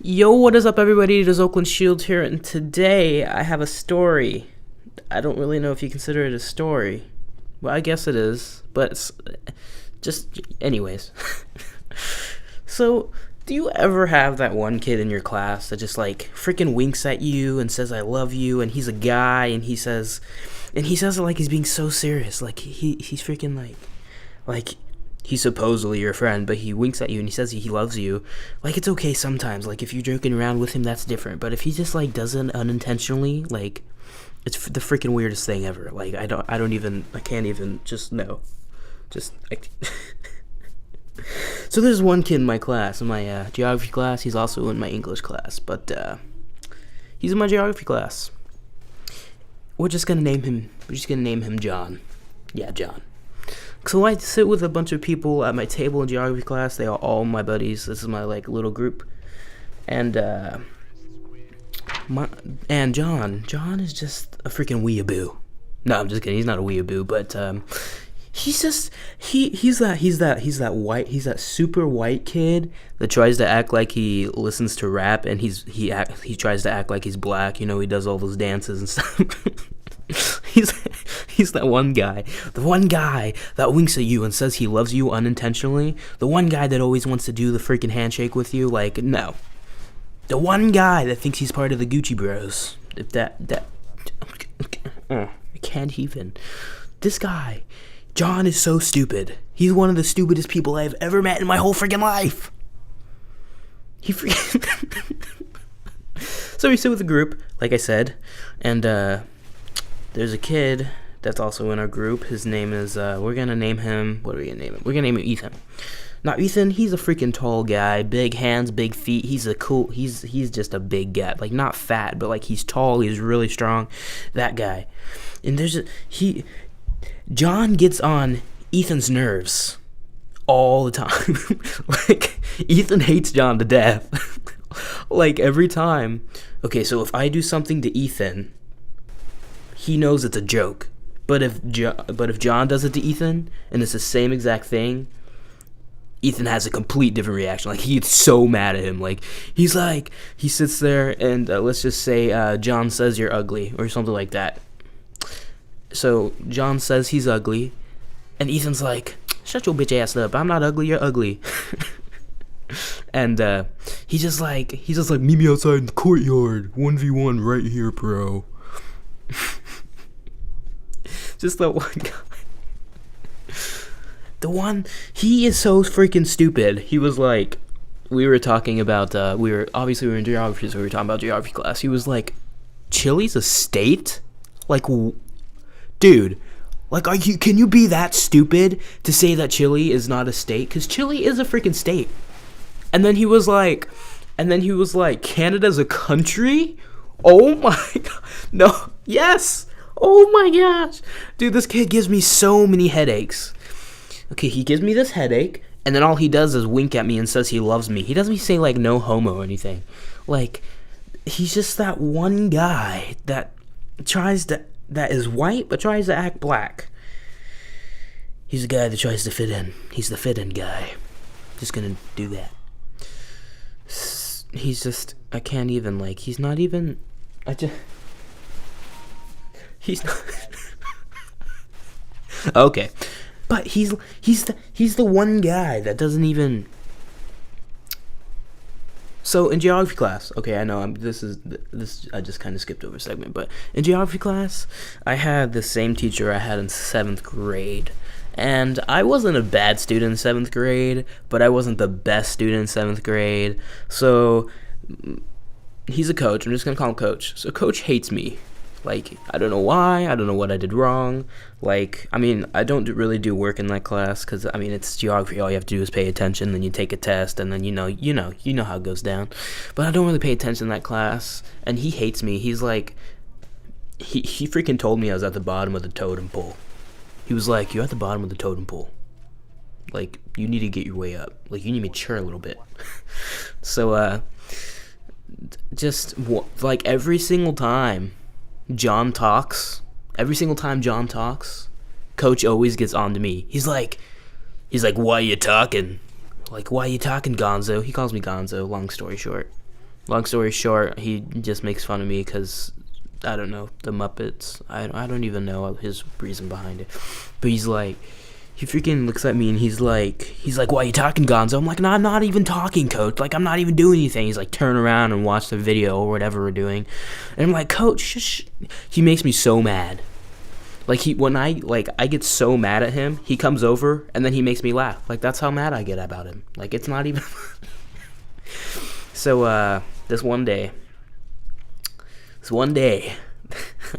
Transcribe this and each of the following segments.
Yo, what is up, everybody? It is Oaklin Shield here, and today I have a story. I don't really know if you consider it a story. Well, I guess it is, but it's just, anyways. So, do you ever have that one kid in your class that just like freaking winks at you and says "I love you," and he's a guy, and he says it like he's being so serious, like he's freaking like he's supposedly your friend, but he winks at you and he says he loves you. Like, it's okay sometimes. Like, if you're joking around with him, that's different. But if he just like does it unintentionally, like, it's the freaking weirdest thing ever. Like, I can't even just no, just like. So there's one kid in my class, in my geography class. He's also in my English class, but he's in my geography class. We're just gonna name him John. Yeah, John. So I sit with a bunch of people at my table in geography class. They are all my buddies. This is my like little group, and John is just a freaking weeaboo. No, I'm just kidding. He's not a weeaboo, but he's just he's that super white kid that tries to act like he listens to rap, and he tries to act like he's black. You know, he does all those dances and stuff. He's that one guy. The one guy that winks at you and says he loves you unintentionally. The one guy that always wants to do the freaking handshake with you. Like, no. The one guy that thinks he's part of the Gucci Bros. If I can't even. This guy, John, is so stupid. He's one of the stupidest people I've ever met in my whole freaking life. He freaking... So we sit with a group, like I said, and there's a kid that's also in our group. His name is, we're going to name him, what are we going to name him? We're going to name him Ethan. Now, Ethan, he's a freaking tall guy, big hands, big feet. He's just a big guy. Like, not fat, but like he's tall, he's really strong. That guy. And John gets on Ethan's nerves all the time. Like, Ethan hates John to death. Like, every time. Okay, so if I do something to Ethan, he knows it's a joke. But if John does it to Ethan, and it's the same exact thing, Ethan has a complete different reaction. Like, he gets so mad at him. Like, he sits there, and let's just say John says you're ugly, or something like that. So John says he's ugly, and Ethan's like, shut your bitch ass up. I'm not ugly, you're ugly. And he's just like, meet me outside in the courtyard. 1v1 right here, bro. Just that one guy. He is so freaking stupid. He was like, we were talking about, we were in geography, so we were talking about geography class. He was like, Chile's a state? Like, dude, like, can you be that stupid to say that Chile is not a state? Because Chile is a freaking state. And then he was like, Canada's a country? Oh my god. No, yes. Oh my gosh. Dude, this kid gives me so many headaches. Okay, he gives me this headache, and then all he does is wink at me and says he loves me. He doesn't say, like, no homo or anything. Like, he's just that one guy that is white, but tries to act black. He's a guy that tries to fit in. He's the fit-in guy. Just gonna do that. He's just, I can't even, like, he's not even, he's not, okay, but he's the one guy that doesn't even. So in geography class, okay, I know this I just kind of skipped over a segment, but in geography class, I had the same teacher I had in 7th grade. And I wasn't a bad student in 7th grade, but I wasn't the best student in 7th grade. So he's a coach. I'm just going to call him Coach. So Coach hates me. Like, I don't know why. I don't know what I did wrong. Like, I mean, I don't really do work in that class because, I mean, it's geography. All you have to do is pay attention, then you take a test, and then you know how it goes down. But I don't really pay attention in that class, and he hates me. He's like, he freaking told me I was at the bottom of the totem pole. He was like, you're at the bottom of the totem pole. Like, you need to get your way up. Like, you need to mature a little bit. So, like, every single time John talks, Coach always gets on to me. He's like, why you talking? Like, why you talking, Gonzo? He calls me Gonzo, long story short. Long story short, he just makes fun of me because I don't know the Muppets. I don't even know his reason behind it. But he freaking looks at me and he's like, why are you talking, Gonzo? I'm like, no, I'm not even talking, Coach. Like, I'm not even doing anything. He's like, turn around and watch the video or whatever we're doing. And I'm like, Coach, shh. He makes me so mad. Like, when I get so mad at him, he comes over and then he makes me laugh. Like, that's how mad I get about him. Like, it's not even. So, this one day,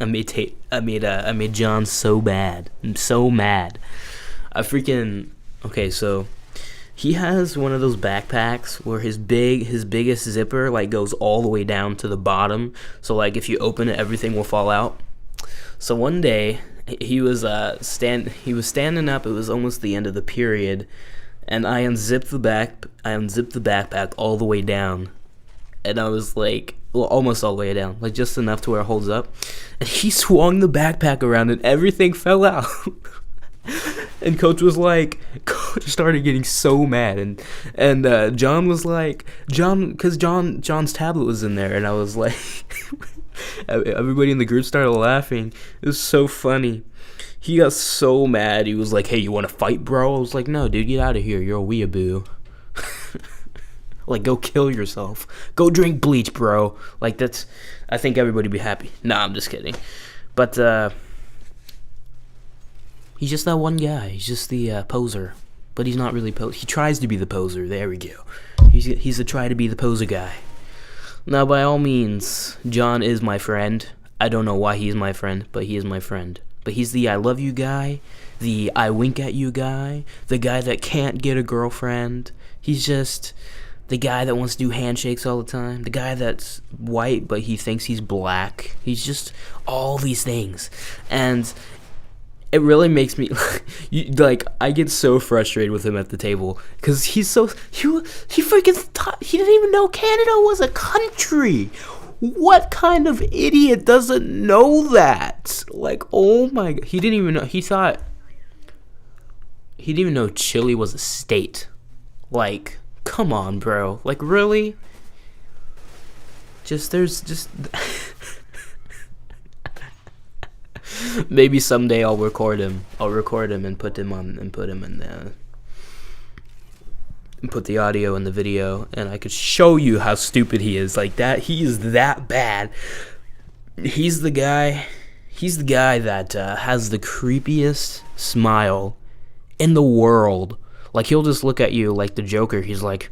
I made John so bad. I'm so mad. Okay, so he has one of those backpacks where his biggest zipper like goes all the way down to the bottom. So like if you open it, everything will fall out. So one day he was standing up. It was almost the end of the period, and I unzipped the backpack all the way down, and I was like, well, almost all the way down, like just enough to where it holds up. And he swung the backpack around, and everything fell out. And Coach started getting so mad, and John was like, because John's tablet was in there, and I was like, everybody in the group started laughing. It was so funny. He got so mad. He was like, hey, you want to fight, bro? I was like, no, dude, get out of here. You're a weeaboo. Like, go kill yourself. Go drink bleach, bro. Like, I think everybody would be happy. Nah, I'm just kidding. But, he's just that one guy. He's just the poser. But he's not really he tries to be the poser. There we go. He's a try to be the poser guy. Now, by all means, John is my friend. I don't know why he's my friend, but he is my friend. But he's the I love you guy, the I wink at you guy, the guy that can't get a girlfriend. He's just the guy that wants to do handshakes all the time, the guy that's white but he thinks he's black. He's just all these things. And it really makes me I get so frustrated with him at the table because he freaking thought he didn't even know Canada was a country. What kind of idiot doesn't know that? Like, oh my god, he didn't even know. He didn't even know Chile was a state. Like, come on, bro. Like, really? Maybe someday I'll record him. And put him in there. And put the audio in the video, and I could show you how stupid he is. Like that, he is that bad. He's the guy that has the creepiest smile in the world. Like, he'll just look at you like the Joker. He's like,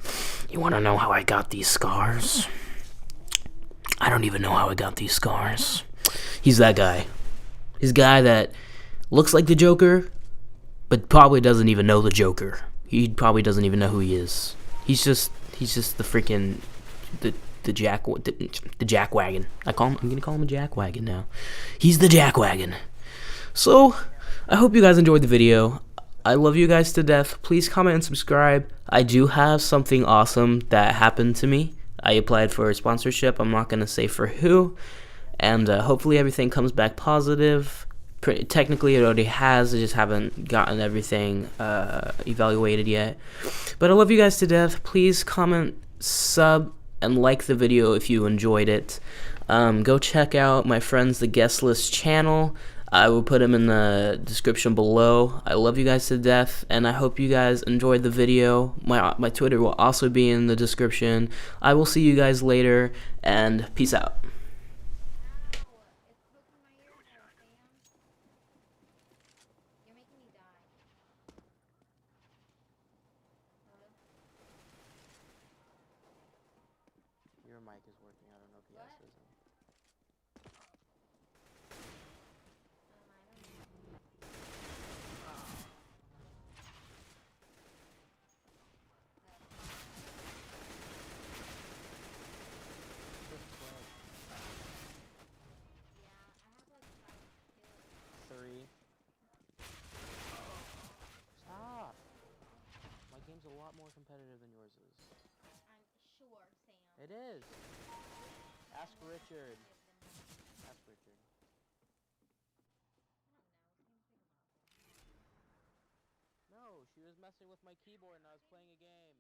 you want to know how I got these scars? I don't even know how I got these scars. He's that guy. He's a guy that looks like the Joker, but probably doesn't even know the Joker. He probably doesn't even know who he is. He's just the freaking the jackwagon. I'm gonna call him a jackwagon now. He's the jackwagon. So I hope you guys enjoyed the video. I love you guys to death. Please comment and subscribe. I do have something awesome that happened to me. I applied for a sponsorship. I'm not gonna say for who, and hopefully everything comes back positive. Technically it already has. I just haven't gotten everything evaluated yet. But I love you guys to death. Please comment, sub, and like the video if you enjoyed it. Go check out my friends the guest list channel. I will put them in the description below. I love you guys to death, and I hope you guys enjoyed the video. My Twitter will also be in the description. I will see you guys later, and peace out. Your mic is working. I don't know if yes isn't. Three. Stop. My game's a lot more competitive than yours is. I'm sure, Sam. It is. Ask Richard. Ask Richard. No, she was messing with my keyboard and I was playing a game.